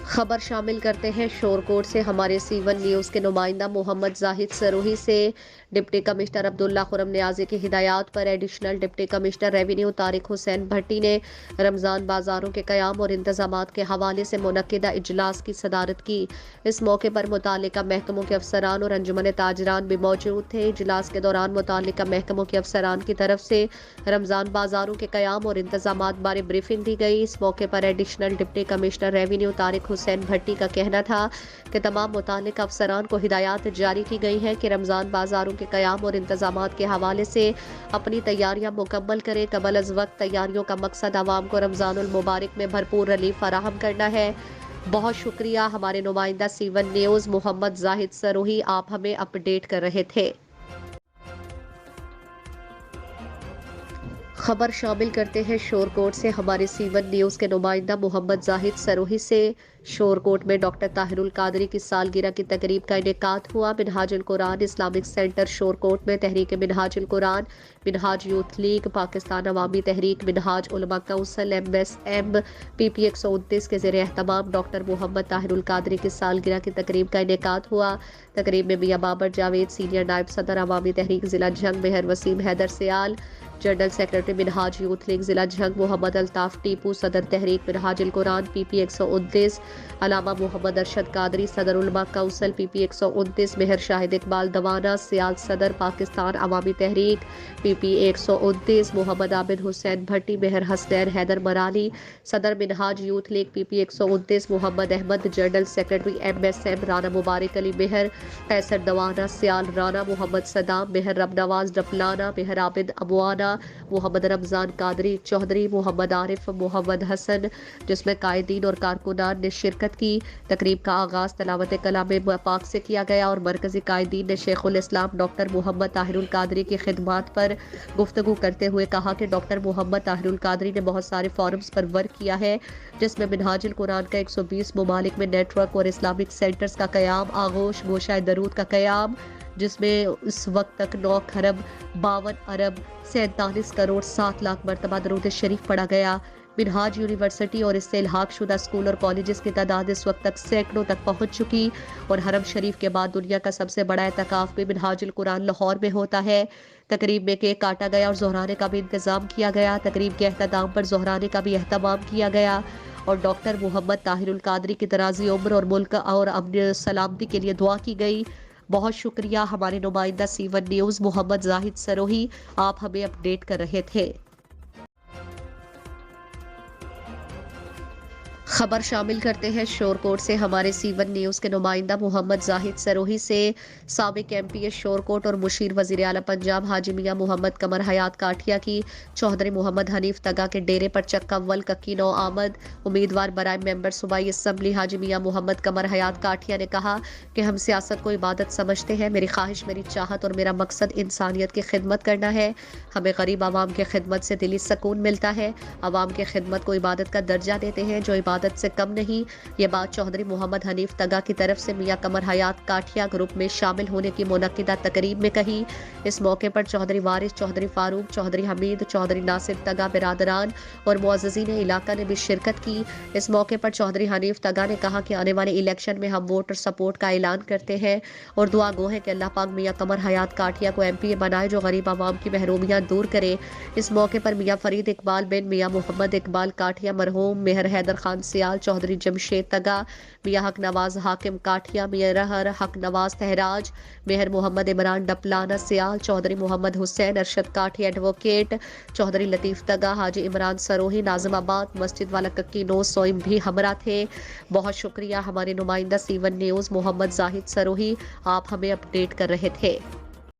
خبر شامل کرتے ہیں شورکوٹ سے ہمارے سی1 نیوز کے نمائندہ محمد زاہد سروہی سے۔ ڈپٹی کمشنر عبداللہ خرم نیازی کی ہدایات پر additional deputy commissioner revenue Tariq Hussain Bhatti نے رمضان بازاروں کے قیام اور انتظامات کے حوالے سے منعقدہ اجلاس کی صدارت کی۔ اس موقع پر متعلقہ محکموں کے افسران اور انجمن تاجران بھی موجود تھے۔ اجلاس کے دوران متعلقہ محکموں کے افسران کی طرف سے رمضان بازاروں کے قیام اور انتظامات بارے بریفنگ دی گئی۔ اس موقع پر additional deputy commissioner revenue Tariq Hussain Bhatti کا کہنا تھا کہ تمام متعلقہ افسران کو ہدایات جاری کی گئی ہیں کہ رمضان بازاروں کے قیام اور انتظامات کے حوالے سے اپنی تیاریاں مکمل کریں۔ قبل از وقت تیاریوں کا مقصد عوام کو رمضان المبارک میں بھرپور ریلیف فراہم کرنا ہے۔ بہت شکریہ۔ ہمارے نمائندہ سی1 نیوز محمد زاہد سروہی آپ ہمیں اپ ڈیٹ کر رہے تھے۔ خبر شامل کرتے ہیں شورکوٹ سے ہمارے سی1 نیوز کے نمائندہ محمد زاہد سروہی سے۔ شورکوٹ میں ڈاکٹر طاہر القادری کی سالگرہ کی تقریب کا انعقاد ہوا۔ منہاج القرآن اسلامک سینٹر شورکوٹ میں تحریک منہاج القرآن، منہاج یوتھ لیگ، پاکستان عوامی تحریک، منہاج علماء کونسل، MSM، PP 129 کے زیر اہتمام ڈاکٹر محمد طاہر القادری کی سالگرہ کی تقریب کا انعقاد ہوا۔ تقریب میں میاں بابر جاوید، سینئر نائب صدر عوامی تحریک ضلع جھنگ مہر وسیم حیدر سیال، جنرل سیکرٹری منہاج یوتھ لیگ ضلع جھنگ محمد الطاف ٹیپو، صدر تحریک منہاج القرآن PP 129 علامہ محمد ارشد قادری، صدر علماء کونسل PP 129 مہر شاہد اقبال دوانا سیال، صدر پاکستان عوامی تحریک PP 129 محمد عابد حسین بھٹی، مہر حسنین حیدر مرالی، صدر Minhaj youth league PP 129 Muhammad Ahmed, general secretary MSM Rana Mubarak Ali Mehr, Qaiser دوانا سیال، رانا محمد صدام، مہر رب نواز ڈپلانا، مہر عابد ابوانا، محمد رمضان قادری چودھری، محمد عارف، محمد حسن، جس میں قائدین اور کارکنان نے شرکت کی۔ تقریب کا آغاز تلاوت کلام پاک سے کیا گیا اور مرکزی قائدین نے شیخ الاسلام ڈاکٹر محمد طاہر القادری کی خدمات پر گفتگو کرتے ہوئے کہا کہ ڈاکٹر محمد طاہر القادری نے بہت سارے فورمز پر ورک کیا ہے، جس میں منہاج القرآن کا 120 ممالک میں نیٹ ورک اور اسلامک سینٹرز کا قیام، آغوش گوشہ درود کا قیام، جس میں اس وقت تک 9 کھرب 52 ارب 47 کروڑ 7 لاکھ مرتبہ درود شریف پڑھا گیا۔ منہاج یونیورسٹی اور اس سے الحاق شدہ اسکول اور کالجز کی تعداد اس وقت تک سینکڑوں تک پہنچ چکی اور حرم شریف کے بعد دنیا کا سب سے بڑا اعتکاف بھی منہاج القرآن لاہور میں ہوتا ہے۔ تقریب میں کیک کاٹا گیا اور زہرانے کا بھی انتظام کیا گیا۔ تقریب کے اختتام پر زہرانے کا بھی اہتمام کیا گیا اور ڈاکٹر محمد طاہر القادری کی دراز عمر اور ملک اور امن سلامتی کے لیے دعا کی گئی۔ بہت شکریہ۔ ہمارے نمائندہ سی1 نیوز محمد زاہد سروہی آپ ہمیں اپ ڈیٹ کر رہے تھے۔ خبر شامل کرتے ہیں شورکوٹ سے ہمارے سی1 نیوز کے نمائندہ محمد زاہد سروہی سے۔ سابق MPA شورکوٹ اور مشیر وزیر اعلیٰ پنجاب حاجی میاں محمد قمر حیات کاٹھیا کی چوہدری محمد حنیف تگا کے ڈیرے پر چکہ اول ککی نو آمد۔ امیدوار برائے ممبر صوبائی اسمبلی حاجی میاں محمد قمر حیات کاٹھیا نے کہا کہ ہم سیاست کو عبادت سمجھتے ہیں۔ میری خواہش، میری چاہت اور میرا مقصد انسانیت کی خدمت کرنا ہے۔ ہمیں غریب عوام کی خدمت سے دلی سکون ملتا ہے۔ عوام کی خدمت کو عبادت کا درجہ دیتے ہیں جو عبادت سے کم نہیں۔ یہ بات چوہدری محمد حنیف تگا کی طرف سے میاں قمر حیات کاٹھیا گروپ میں شامل ہونے کی منعقدہ تقریب میں کہی۔ اس موقع پر چوہدری وارث، چوہدری فاروق، چوہدری حمید، چوہدری ناصر تگا برادران اور معززین علاقہ نے بھی شرکت کی۔ اس موقع پر چوہدری حنیف تگا نے کہا کہ آنے والے الیکشن میں ہم ووٹ اور سپورٹ کا اعلان کرتے ہیں اور دعا گو ہے کہ اللہ پاک میاں قمر حیات کاٹھیا کو MPA بنائے جو غریب عوام کی محرومیاں دور کرے۔ اس موقع پر میاں فرید اقبال بن میاں محمد اقبال کاٹھیا مرحوم، مہر حیدر خان سیال، چوہدری جمشید تگا، میاں حق نواز حاکم کاٹھیا، میاں حق نواز تہراج، مہر محمد عمران ڈپلانا سیال، چوہدری محمد حسین ارشد کاٹھی ایڈوکیٹ، چوہدری لطیف تگا، حاجی عمران سروہی ناظم آباد، مسجد والا ککی نو سوئم بھی ہمراہ تھے۔ بہت شکریہ۔ ہمارے نمائندہ سی1 نیوز محمد زاہد سروہی آپ ہمیں اپ ڈیٹ کر رہے تھے۔